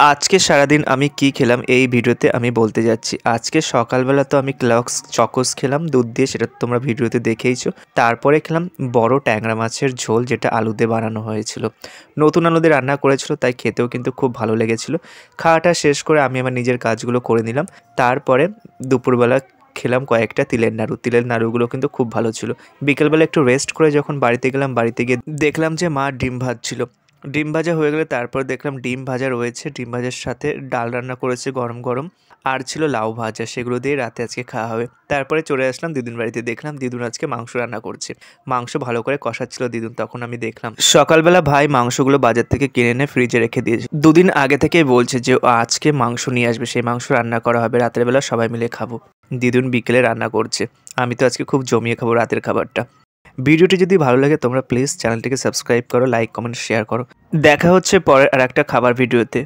আজকে সারাদিন আমি কি খেলাম এই ভিডিওতে আমি বলতে যাচ্ছি। আজকে সকালবেলা তো আমি ক্লক্স চকোস খেলাম দুধ দিয়ে, সেটা তোমরা ভিডিওতে দেখেইছো। তারপরে খেলাম বড় ট্যাংরা মাছের ঝোল, যেটা আলু দিয়ে বানানো হয়েছিল। নতুন আলু দিয়ে রান্না করেছিল, তাই খেতেও কিন্তু খুব ভালো লেগেছিল। খাওয়াটা শেষ করে আমি আমার নিজের কাজগুলো করে নিলাম। তারপরে দুপুরবেলা খেলাম কয়েকটা তিলের নাড়ু। তিলের নাড়ুগুলো কিন্তু খুব ভালো ছিল। বিকেলবেলা একটু রেস্ট করে যখন বাড়িতে গেলাম, বাড়িতে গিয়ে দেখলাম যে মা ডিম ভাজছিল। ডিম ভাজা হয়ে গেলে তারপর দেখলাম ডিম ভাজা রয়েছে, ডিম ভাজার সাথে ডাল রান্না করেছে গরম গরম, আর ছিল লাউ ভাজা। সেগুলো দিয়ে রাতে আজকে খাওয়া হবে। তারপরে চলে আসলাম দিদুন বাড়িতে, দেখলাম দিদুন আজকে মাংস রান্না করছে। মাংস ভালো করে কষাচ্ছিল দিদুন, তখন আমি দেখলাম। সকালবেলা ভাই মাংসগুলো বাজার থেকে কিনে এনে ফ্রিজে রেখে দিয়েছে। দুদিন আগে থেকেই বলছে যে আজকে মাংস নিয়ে আসবে, সেই মাংস রান্না করা হবে, রাতের বেলা সবাই মিলে খাবো। দিদুন বিকেলে রান্না করছে। আমি তো আজকে খুব জমিয়ে খাবো রাতের খাবারটা। ভিডিওটি যদি ভালো লাগে তোমরা প্লিজ চ্যানেলটিকে সাবস্ক্রাইব করো, লাইক কমেন্ট শেয়ার করো। দেখা হচ্ছে পরের আর একটা খাবার ভিডিওতে।